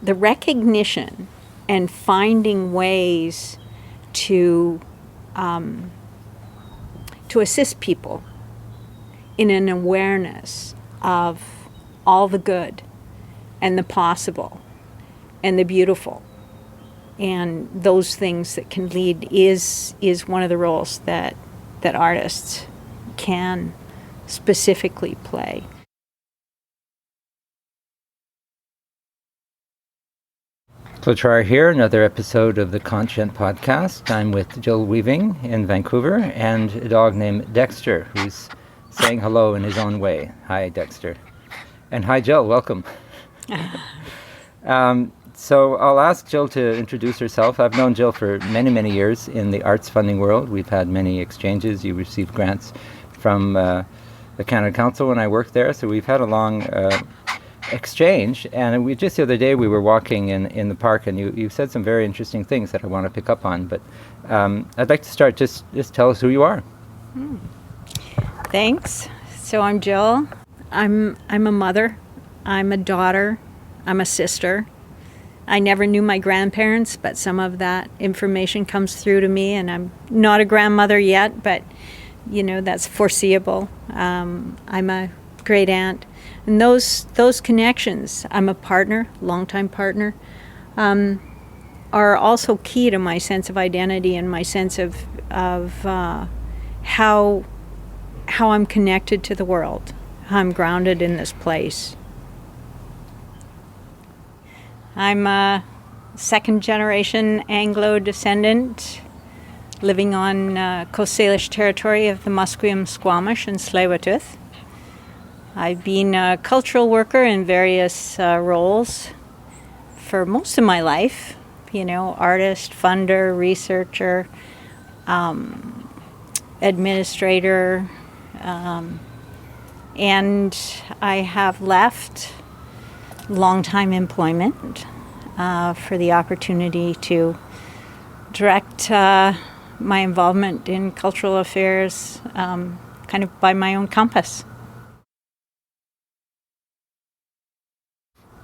the recognition and finding ways to assist people in an awareness of all the good and the possible and the beautiful and those things that can lead is one of the roles that artists can specifically play. Tsleil-Waututh here, another episode of the Conscient podcast. I'm with Jill Weaving in Vancouver and a dog named Dexter who's saying hello in his own way. Hi, Dexter. And hi, Jill. Welcome. So I'll ask Jill to introduce herself. I've known Jill for many, many years in the arts funding world. We've had many exchanges. You received grants from the Canada Council when I worked there, so we've had a long exchange. And we just the other day we were walking in the park, and you said some very interesting things that I want to pick up on. But I'd like to start. Just tell us who you are. Thanks. So I'm Jill. I'm a mother. I'm a daughter. I'm a sister. I never knew my grandparents, but some of that information comes through to me, and I'm not a grandmother yet, but that's foreseeable. I'm a great aunt, and those connections. I'm a partner, longtime partner, are also key to my sense of identity and my sense of how I'm connected to the world, how I'm grounded in this place. I'm a second-generation Anglo descendant living on Coast Salish territory of the Musqueam, Squamish, and Tsleil-Waututh. I've been a cultural worker in various roles for most of my life, artist, funder, researcher, administrator, and I have left long-time employment for the opportunity to direct my involvement in cultural affairs kind of by my own compass.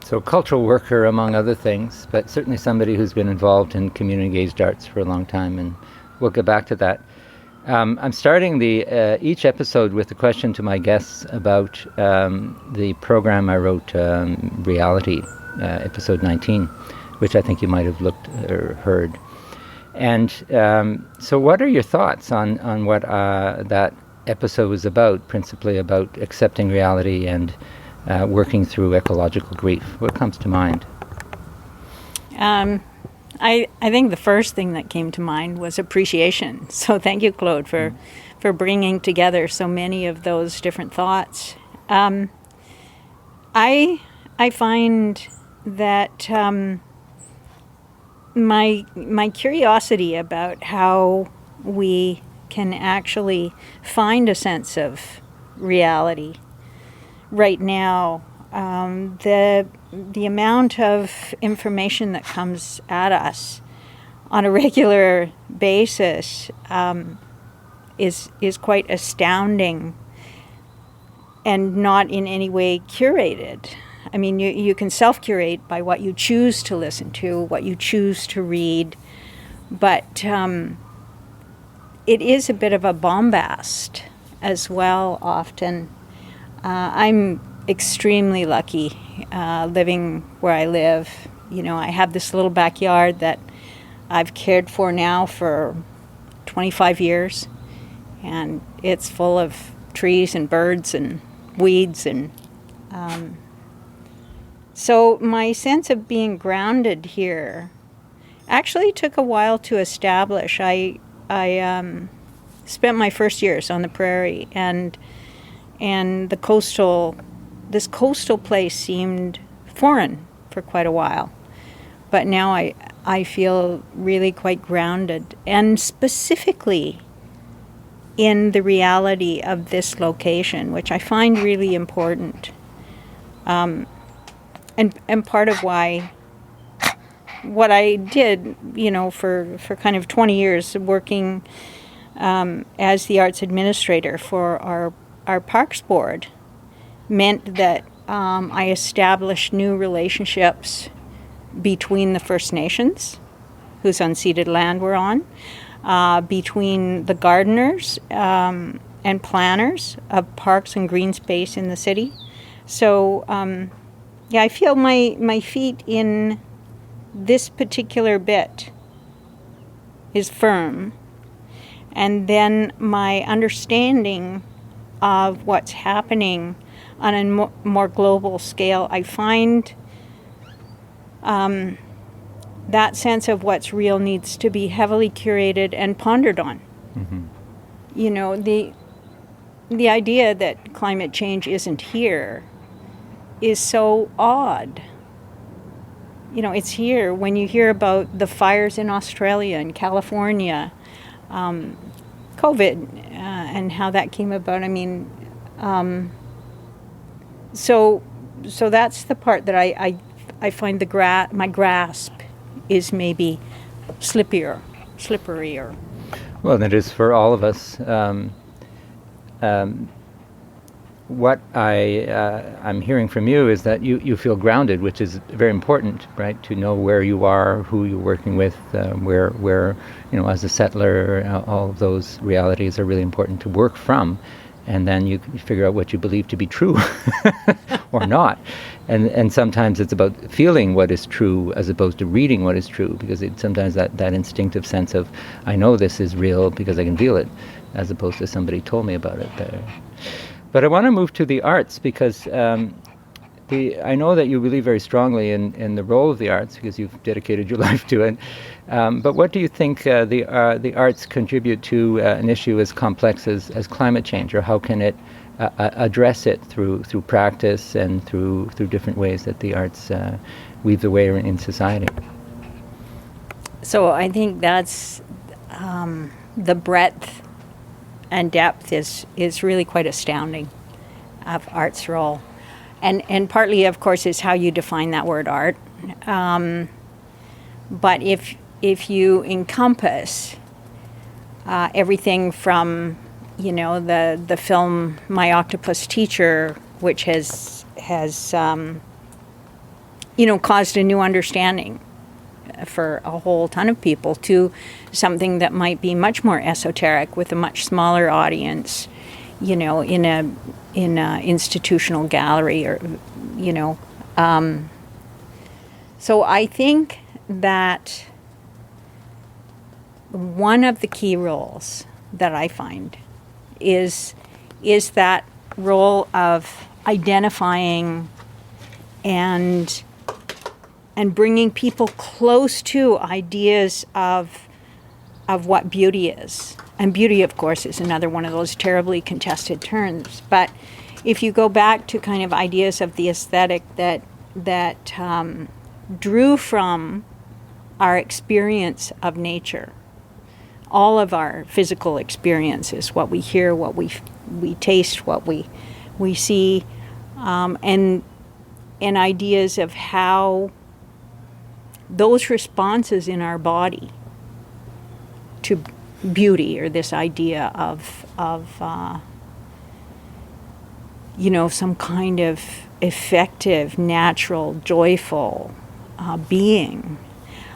So cultural worker, among other things, but certainly somebody who's been involved in community-engaged arts for a long time, and we'll get back to that. I'm starting each episode with a question to my guests about the program I wrote, Reality, episode 19, which I think you might have looked or heard. And so what are your thoughts on what that episode was about, principally about accepting reality and working through ecological grief? What comes to mind? I think the first thing that came to mind was appreciation. So thank you, Claude, for bringing together so many of those different thoughts. I find that my curiosity about how we can actually find a sense of reality right now, the amount of information that comes at us on a regular basis is quite astounding and not in any way curated. I mean, you can self-curate by what you choose to listen to, what you choose to read, but it is a bit of a bombast as well often. I'm extremely lucky living where I live. I have this little backyard that I've cared for now for 25 years, and it's full of trees and birds and weeds, and so my sense of being grounded here actually took a while to establish. I spent my first years on the prairie, and this coastal place seemed foreign for quite a while. But now I feel really quite grounded, and specifically in the reality of this location, which I find really important. And part of why what I did, for kind of 20 years working as the arts administrator for our parks board meant that I established new relationships between the First Nations, whose unceded land we're on, between the gardeners and planners of parks and green space in the city. So, I feel my feet in this particular bit is firm. And then my understanding of what's happening on a more global scale, I find that sense of what's real needs to be heavily curated and pondered on. Mm-hmm. You know, the idea that climate change isn't here is so odd. You know, it's here. When you hear about the fires in Australia and California, COVID, and how that came about. I mean, so that's the part that I find my grasp is maybe slipperier. Well, it is for all of us. What I'm hearing from you is that you feel grounded, which is very important, right? To know where you are, who you're working with, where as a settler, all of those realities are really important to work from, and then you figure out what you believe to be true or not. And sometimes it's about feeling what is true as opposed to reading what is true, because sometimes that instinctive sense of, I know this is real because I can feel it, as opposed to somebody told me about it. But I want to move to the arts, because I know that you believe very strongly in the role of the arts, because you've dedicated your life to it. But what do you think the arts contribute to an issue as complex as climate change, or how can it address it through practice and through different ways that the arts weave the way in society? So I think that's the breadth and depth is really quite astounding of art's role. And partly, of course, is how you define that word art. But if you encompass everything from, the film My Octopus Teacher, which has caused a new understanding for a whole ton of people, to something that might be much more esoteric with a much smaller audience, in a institutional gallery, or so I think that one of the key roles that I find is that role of identifying and bringing people close to ideas of what beauty is. And beauty, of course, is another one of those terribly contested terms. But if you go back to kind of ideas of the aesthetic that drew from our experience of nature, all of our physical experiences, what we hear, what we taste, what we see, and ideas of how those responses in our body to beauty, or this idea of some kind of effective, natural, joyful being.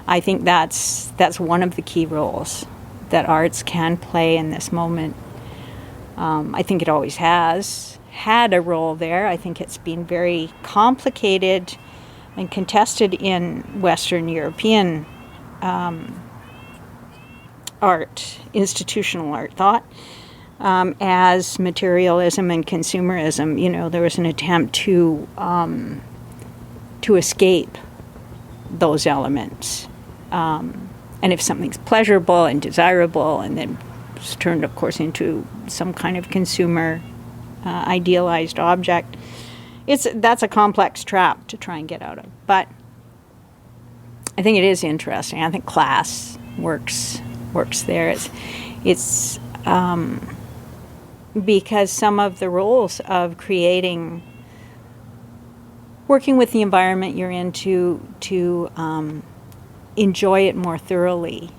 I think that's one of the key roles that arts can play in this moment. I think it always has had a role there. I think it's been very complicated and contested in Western European art, institutional art thought, as materialism and consumerism. There was an attempt to escape those elements. And if something's pleasurable and desirable, and then it's turned, of course, into some kind of consumer idealized object, that's a complex trap to try and get out of. But I think it is interesting. I think class works there. It's because some of the roles of working with the environment you're in to enjoy it more thoroughly.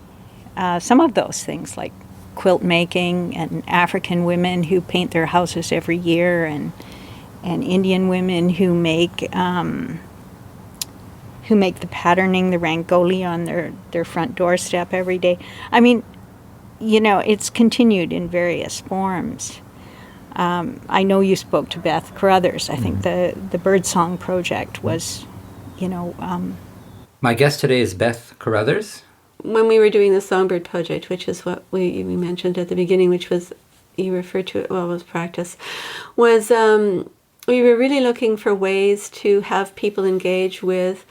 Some of those things, like quilt making, and African women who paint their houses every year, and Indian women who make who make the patterning, the rangoli on their front doorstep every day. I mean, it's continued in various forms. I know you spoke to Beth Carruthers. I think the Birdsong Project was, My guest today is Beth Carruthers. When we were doing the Songbird Project, which is what we mentioned at the beginning, which was, you referred to it, was practice, was we were really looking for ways to have people engage with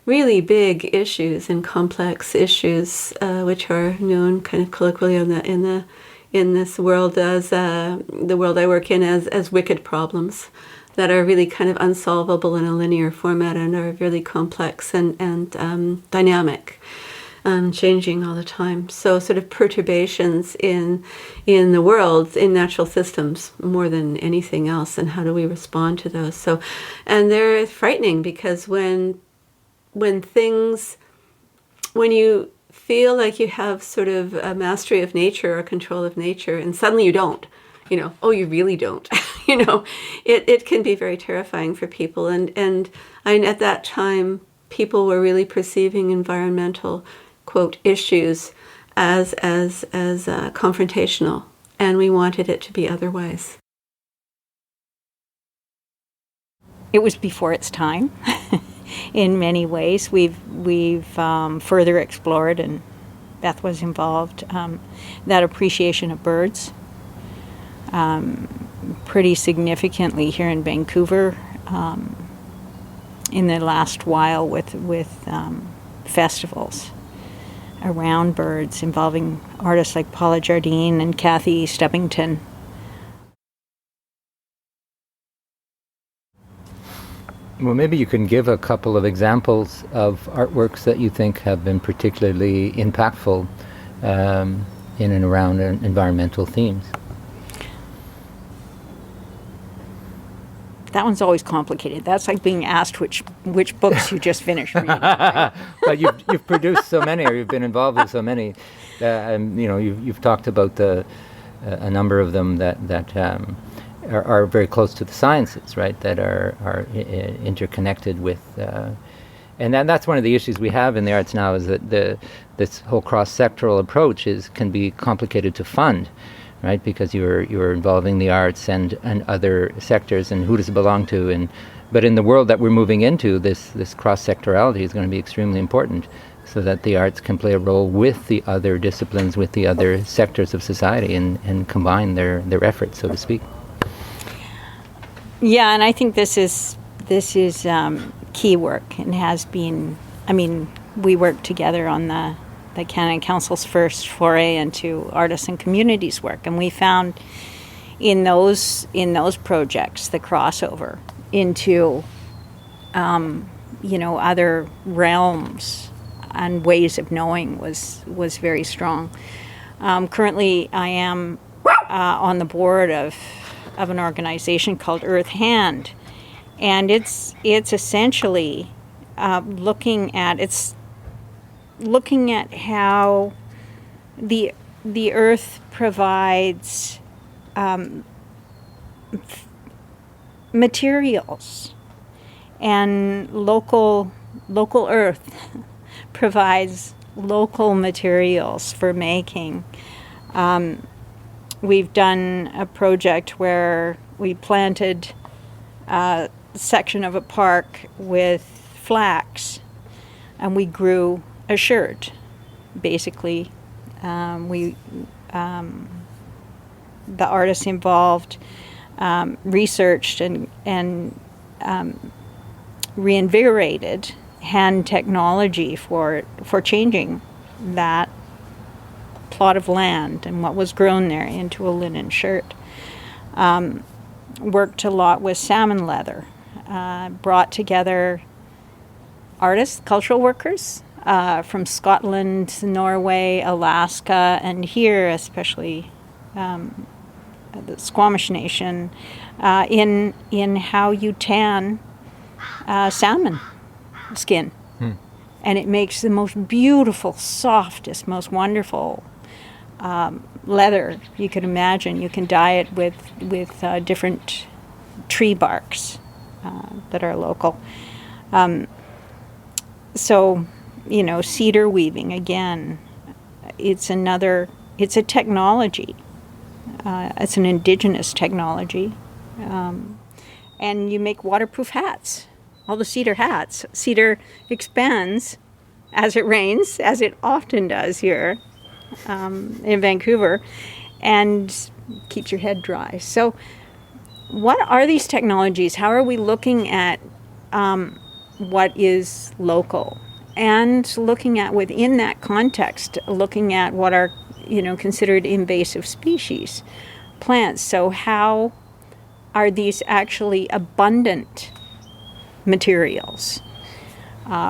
really big issues and complex issues, which are known kind of colloquially in this world as the world I work in as wicked problems that are really kind of unsolvable in a linear format and are really complex and dynamic. Changing all the time. So sort of perturbations in the world, in natural systems, more than anything else, and how do we respond to those? So, and they're frightening because when you feel like you have sort of a mastery of nature or control of nature, and suddenly you don't, you really don't, it can be very terrifying for people. And at that time, people were really perceiving environmental quote issues as confrontational, and we wanted it to be otherwise. It was before its time. In many ways, we've further explored, and Beth was involved, that appreciation of birds pretty significantly here in Vancouver in the last while with festivals around birds involving artists like Paula Jardine and Kathy Steppington. Well, maybe you can give a couple of examples of artworks that you think have been particularly impactful in and around environmental themes. That one's always complicated. That's like being asked which books you just finished reading. Right? But you've produced so many, or you've been involved with so many, and you've talked about a number of them that are very close to the sciences, right? That are interconnected with, and that's one of the issues we have in the arts now, is that this whole cross-sectoral approach can be complicated to fund. Right, because you're involving the arts and other sectors, and who does it belong to? But in the world that we're moving into, this cross-sectorality is going to be extremely important, so that the arts can play a role with the other disciplines, with the other sectors of society, and combine their efforts, so to speak. Yeah, and I think this is key work, and has been. I mean, we work together on the Canada Council's first foray into artists and communities work, and we found in those projects the crossover into other realms and ways of knowing was very strong. Currently, I am on the board of an organization called Earth Hand, and it's essentially looking at how the earth provides materials, and local earth provides local materials for making. We've done a project where we planted a section of a park with flax, and we grew a shirt. Basically, the artists involved researched and reinvigorated hand technology for changing that plot of land and what was grown there into a linen shirt. Worked a lot with salmon leather, brought together artists, cultural workers, from Scotland, Norway, Alaska, and here, especially the Squamish Nation, in how you tan salmon skin. And it makes the most beautiful, softest, most wonderful leather you could imagine. You can dye it with different tree barks that are local. So, cedar weaving, again, it's a technology. It's an indigenous technology. And you make waterproof hats. All the cedar hats. Cedar expands as it rains, as it often does here in Vancouver, and keeps your head dry. So what are these technologies? How are we looking at what is local? And looking at, within that context, looking at what are, considered invasive species, plants. So how are these actually abundant materials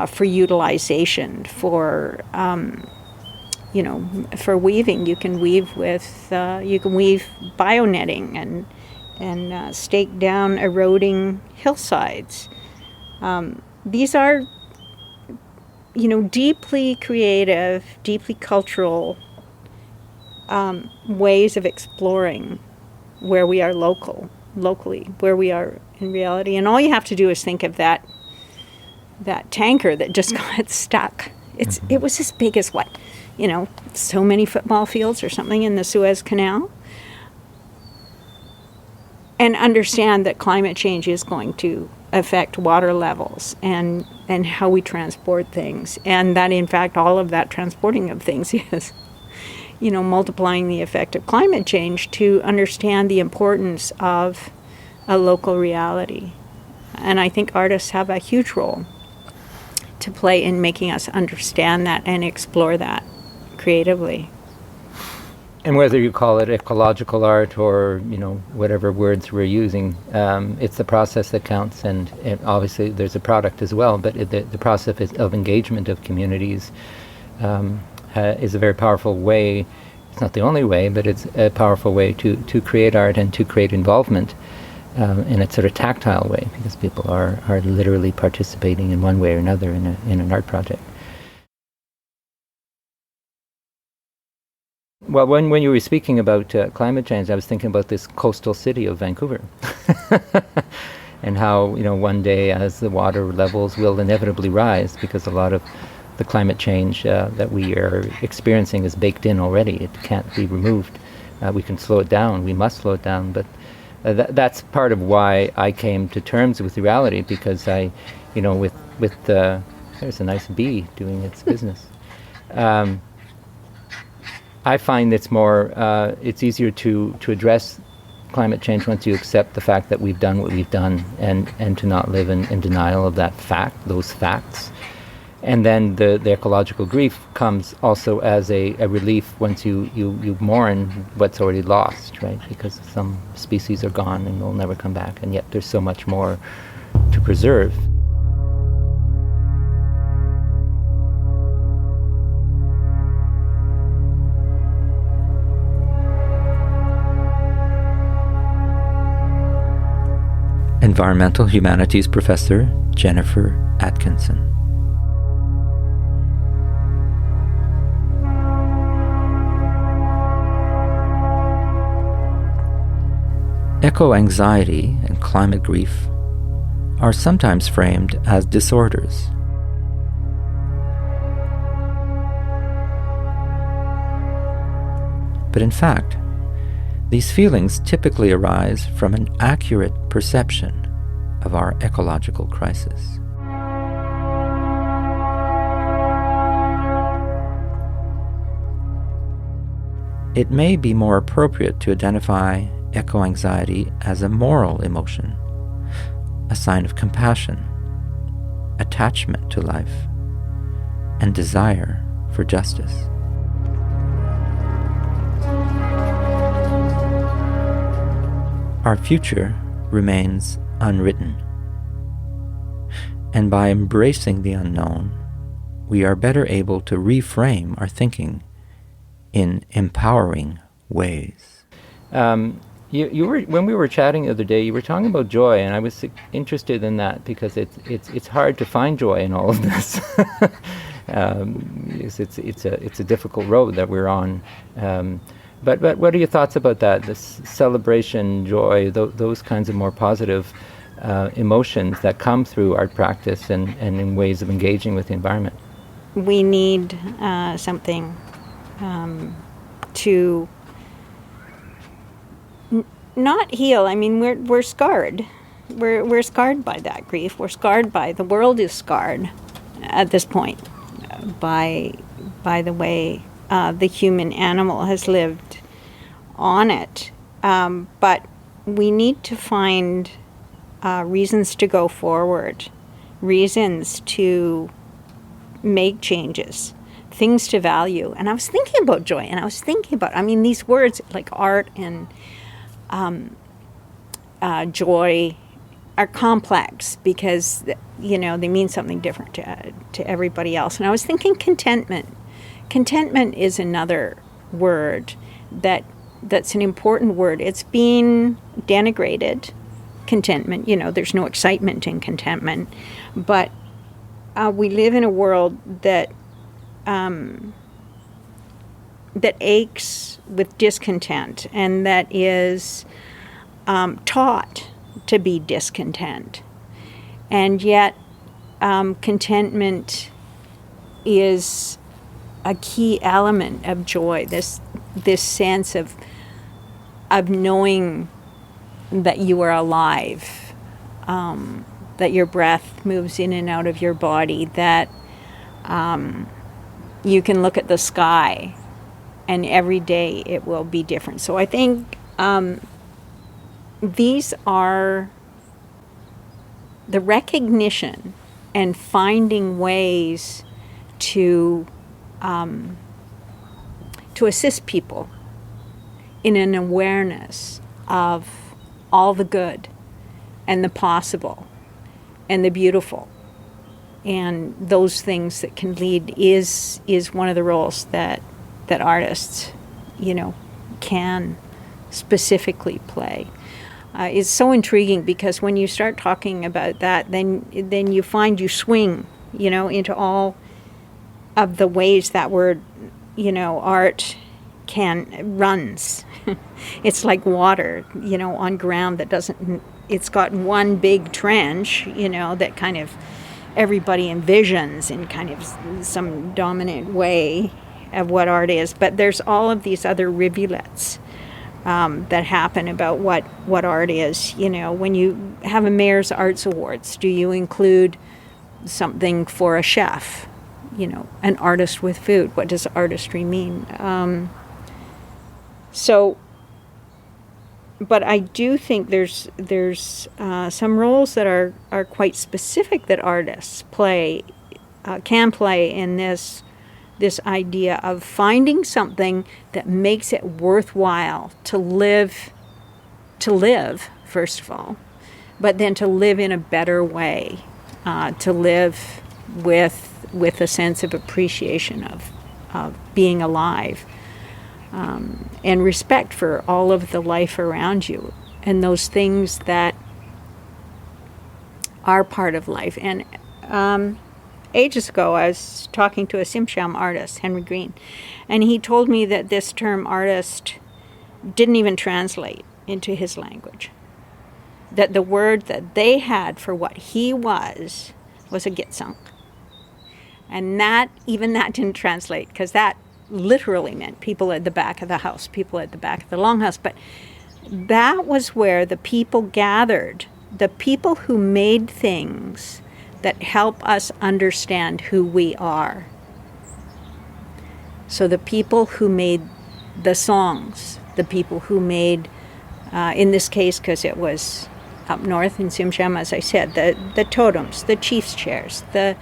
for utilization, for for weaving? You can weave with bionetting and stake down eroding hillsides. These are deeply creative, deeply cultural ways of exploring where we are locally, where we are in reality. And all you have to do is think of that tanker that just got stuck. It was as big as what? So many football fields or something in the Suez Canal. And understand that climate change is going to affect water levels and how we transport things. And that, in fact, all of that transporting of things is, multiplying the effect of climate change, to understand the importance of a local reality. And I think artists have a huge role to play in making us understand that and explore that creatively. And whether you call it ecological art or, whatever words we're using, it's the process that counts. And obviously there's a product as well, but the process of engagement of communities is a very powerful way. It's not the only way, but it's a powerful way to create art and to create involvement in a sort of tactile way, because people are literally participating in one way or another in an art project. Well, when you were speaking about climate change, I was thinking about this coastal city of Vancouver, and how one day, as the water levels will inevitably rise, because a lot of the climate change that we are experiencing is baked in already. It can't be removed. We can slow it down. We must slow it down. But that's part of why I came to terms with reality, because I, there's a nice bee doing its business. I find it's easier to address climate change once you accept the fact that we've done what we've done, and to not live in denial of those facts. And then the ecological grief comes also as a relief once you mourn what's already lost, right? Because some species are gone and will never come back, and yet there's so much more to preserve. Environmental Humanities Professor Jennifer Atkinson. Eco-anxiety and climate grief are sometimes framed as disorders. But in fact, these feelings typically arise from an accurate perception of our ecological crisis. It may be more appropriate to identify eco-anxiety as a moral emotion, a sign of compassion, attachment to life, and desire for justice. Our future remains unwritten, and by embracing the unknown, we are better able to reframe our thinking in empowering ways. You were, when we were chatting the other day, you were talking about joy, and I was interested in that because it's hard to find joy in all of this. It's a difficult road that we're on. But what are your thoughts about that? This celebration, joy, those kinds of more positive emotions that come through art practice and in ways of engaging with the environment. We need something to not heal. I mean, we're scarred. We're scarred by that grief. We're scarred by, the world is scarred at this point by the way the human animal has lived on it. But we need to find reasons to go forward, reasons to make changes, things to value. And I was thinking about joy, and I was thinking about, I mean, these words like art and joy are complex because, you know, they mean something different to everybody else. And I was thinking contentment. Contentment is another word that's an important word. It's being denigrated, contentment. You know, there's no excitement in contentment. But we live in a world that aches with discontent, and that is taught to be discontent. And yet contentment is a key element of joy, this sense of knowing that you are alive, that your breath moves in and out of your body, that you can look at the sky and every day it will be different. So I think these are the recognition and finding ways to assist people in an awareness of all the good and the possible and the beautiful, and those things that can lead is one of the roles that artists, you know, can specifically play. It's so intriguing because when you start talking about that, then you find you swing, you know, into all of the ways that word, you know, art runs. It's like water, you know, on ground that doesn't, it's got one big trench, you know, that kind of everybody envisions in kind of some dominant way of what art is. But there's all of these other rivulets that happen about what art is. You know, when you have a Mayor's Arts Awards, do you include something for a chef? You know, an artist with food. What does artistry mean? But I do think there's some roles that are quite specific that artists can play in this idea of finding something that makes it worthwhile to live, first of all, but then to live in a better way, to live with a sense of appreciation of being alive, and respect for all of the life around you and those things that are part of life. And ages ago, I was talking to a Tsimshian artist, Henry Green, and he told me that this term artist didn't even translate into his language. That the word that they had for what he was a gitsunk. And that didn't translate, because that literally meant people at the back of the house, people at the back of the longhouse. But that was where the people gathered, the people who made things that help us understand who we are. So the people who made the songs, the people who made, in this case, because it was up north in Tsimshian, as I said, the totems, the chief's chairs, the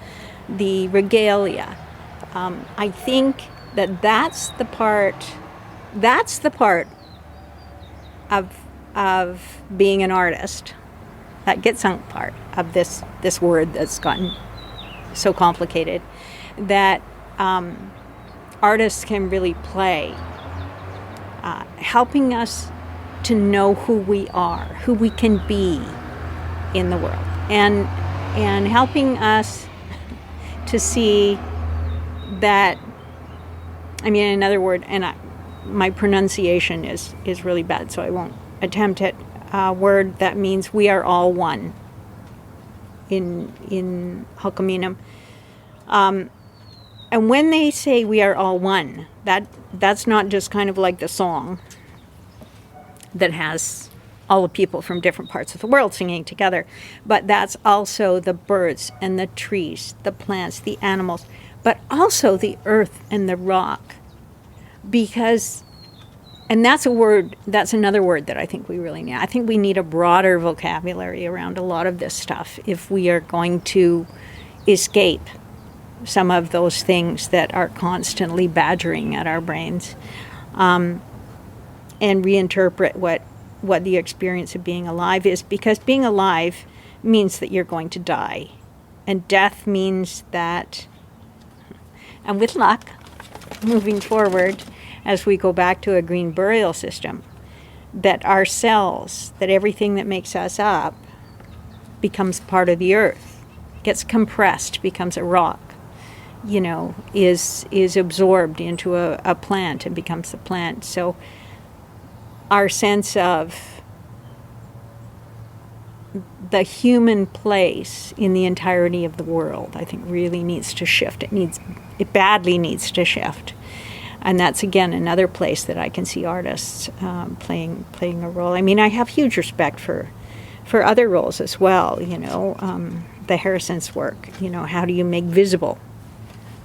regalia. I think that's the part of being an artist, that gitsunk part of this word that's gotten so complicated, that artists can really play, helping us to know who we are, who we can be in the world, and helping us to see that, I mean, another word, and my pronunciation is really bad, so I won't attempt it, a word that means we are all one. in Hulkaminum. And when they say we are all one, that's not just kind of like the song that has all the people from different parts of the world singing together, but that's also the birds and the trees, the plants, the animals, but also the earth and the rock. Because, and that's another word that I think we really need. I think we need a broader vocabulary around a lot of this stuff if we are going to escape some of those things that are constantly badgering at our brains, and reinterpret what the experience of being alive is, because being alive means that you're going to die, and death means that, and with luck, moving forward, as we go back to a green burial system, that our cells, that everything that makes us up becomes part of the earth, gets compressed, becomes a rock, is absorbed into a plant and becomes the plant. So our sense of the human place in the entirety of the world, I think, really needs to shift. It badly needs to shift. And that's, again, another place that I can see artists playing a role. I mean, I have huge respect for other roles as well, the Harrison's work, how do you make visible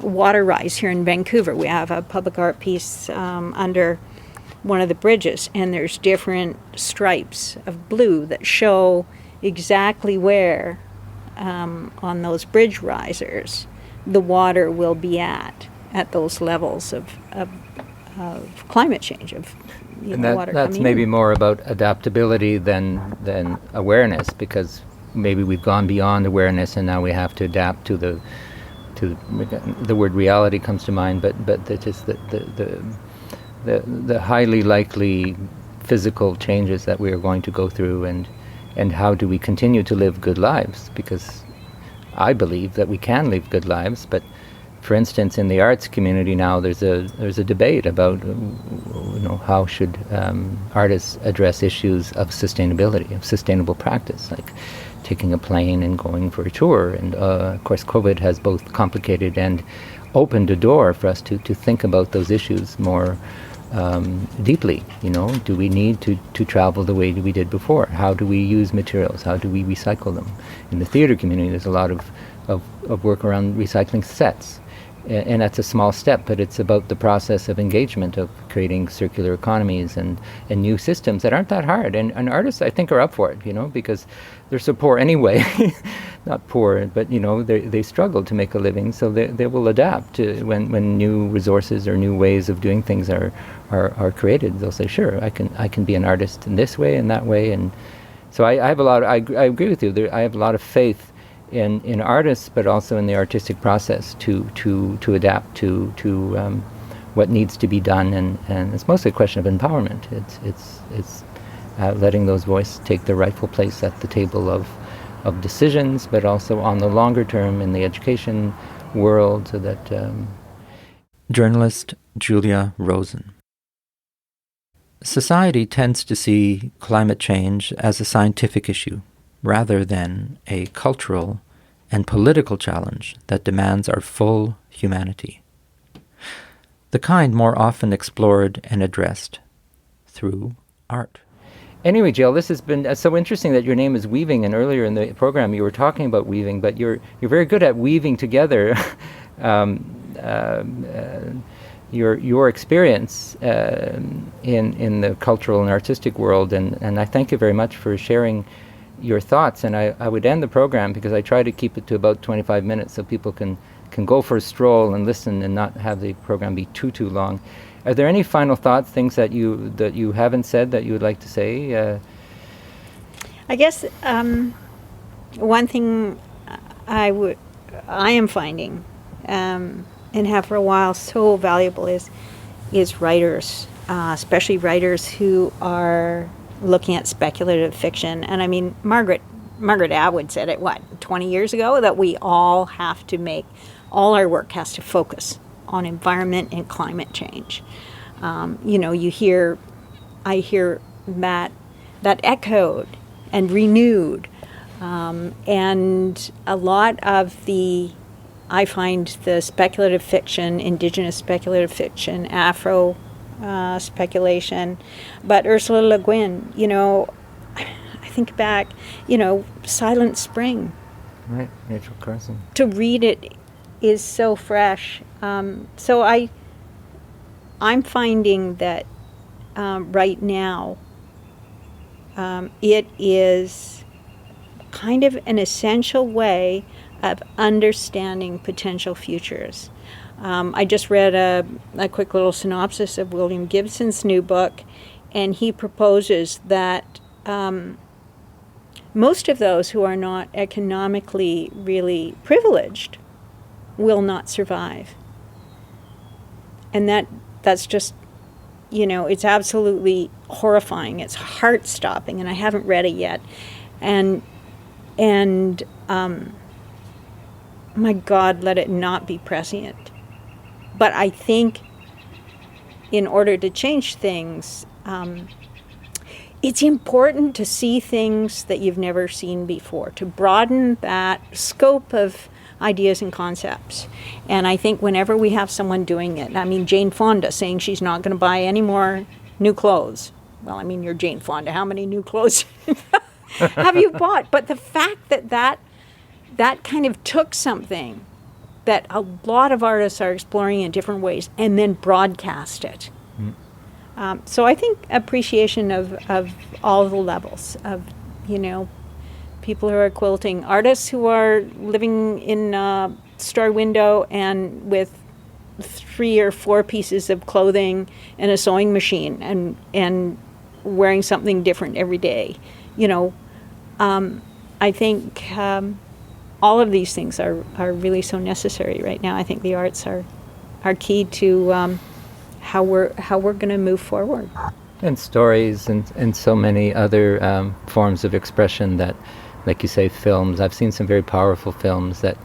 water rise here in Vancouver? We have a public art piece under one of the bridges, and there's different stripes of blue that show exactly where on those bridge risers the water will be at those levels of climate change, of water that's coming maybe in. more about adaptability than awareness, because maybe we've gone beyond awareness and now we have to adapt to the word reality comes to mind, but just the highly likely physical changes that we are going to go through, and how do we continue to live good lives, because I believe that we can live good lives. But for instance, in the arts community now, there's a debate about how should artists address issues of sustainability, of sustainable practice, like taking a plane and going for a tour. And of course, COVID has both complicated and opened a door for us to think about those issues more deeply. Do we need to travel the way we did before? How do we use materials? How do we recycle them? In the theater community, there's a lot of work around recycling sets. And that's a small step, but it's about the process of engagement, of creating circular economies and new systems that aren't that hard. And artists, I think, are up for it, because they're so poor anyway. Not poor, but, they struggle to make a living, so they will adapt to when new resources or new ways of doing things are created. They'll say, sure, I can be an artist in this way and that way. And so I have a lot, I agree with you, I have a lot of faith in artists, but also in the artistic process to adapt to what needs to be done, and it's mostly a question of empowerment. It's letting those voices take their rightful place at the table of decisions, but also on the longer term in the education world, so that. Journalist Julia Rosen. Society tends to see climate change as a scientific issue, rather than a cultural and political challenge that demands our full humanity. The kind more often explored and addressed through art. Anyway, Jill, this has been so interesting that your name is Weaving, and earlier in the program you were talking about weaving, but you're very good at weaving together your experience in the cultural and artistic world, and I thank you very much for sharing your thoughts. And I would end the program, because I try to keep it to about 25 minutes so people can go for a stroll and listen and not have the program be too long. Are there any final thoughts, things that you haven't said that you would like to say? I guess one thing I am finding and have for a while so valuable is writers, especially writers who are looking at speculative fiction. And I mean, Margaret Atwood said it, 20 years ago, that we all have to all our work has to focus on environment and climate change. I hear that echoed and renewed And a lot of I find the speculative fiction, Indigenous speculative fiction, Afro speculation, but Ursula Le Guin, I think back, Silent Spring. Right, Rachel Carson. To read it is so fresh. So I'm finding that right now it is kind of an essential way of understanding potential futures. I just read a quick little synopsis of William Gibson's new book, and he proposes that most of those who are not economically really privileged will not survive. And that's just, it's absolutely horrifying. It's heart-stopping, and I haven't read it yet. And my God, let it not be prescient. But I think in order to change things, it's important to see things that you've never seen before, to broaden that scope of ideas and concepts. And I think whenever we have someone doing it, Jane Fonda saying she's not going to buy any more new clothes. Well, you're Jane Fonda. How many new clothes have you bought? But the fact that kind of took something that a lot of artists are exploring in different ways and then broadcast it. So I think appreciation of all the levels of, people who are quilting, artists who are living in a store window and with 3 or 4 pieces of clothing and a sewing machine and wearing something different every day. I think all of these things are really so necessary right now. I think the arts are key to how we're going to move forward. And stories and so many other forms of expression that, like you say, films. I've seen some very powerful films that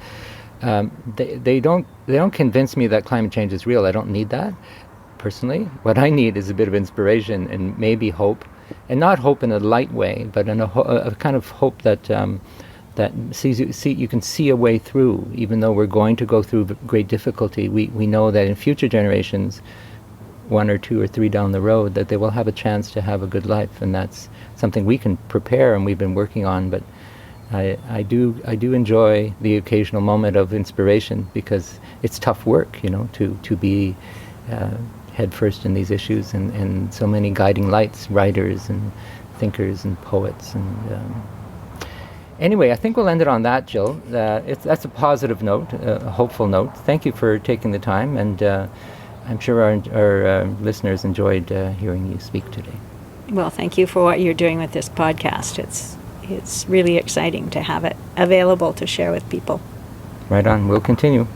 they don't convince me that climate change is real. I don't need that personally. What I need is a bit of inspiration and maybe hope, and not hope in a light way, but in a kind of hope that you can see a way through, even though we're going to go through great difficulty. We know that in future generations, 1 or 2 or 3 down the road, that they will have a chance to have a good life, and that's something we can prepare and we've been working on. But I do enjoy the occasional moment of inspiration, because it's tough work, to be head first in these issues, and so many guiding lights, writers and thinkers and poets and. Anyway, I think we'll end it on that, Jill. That's a positive note, a hopeful note. Thank you for taking the time, and I'm sure our listeners enjoyed hearing you speak today. Well, thank you for what you're doing with this podcast. It's really exciting to have it available to share with people. Right on. We'll continue.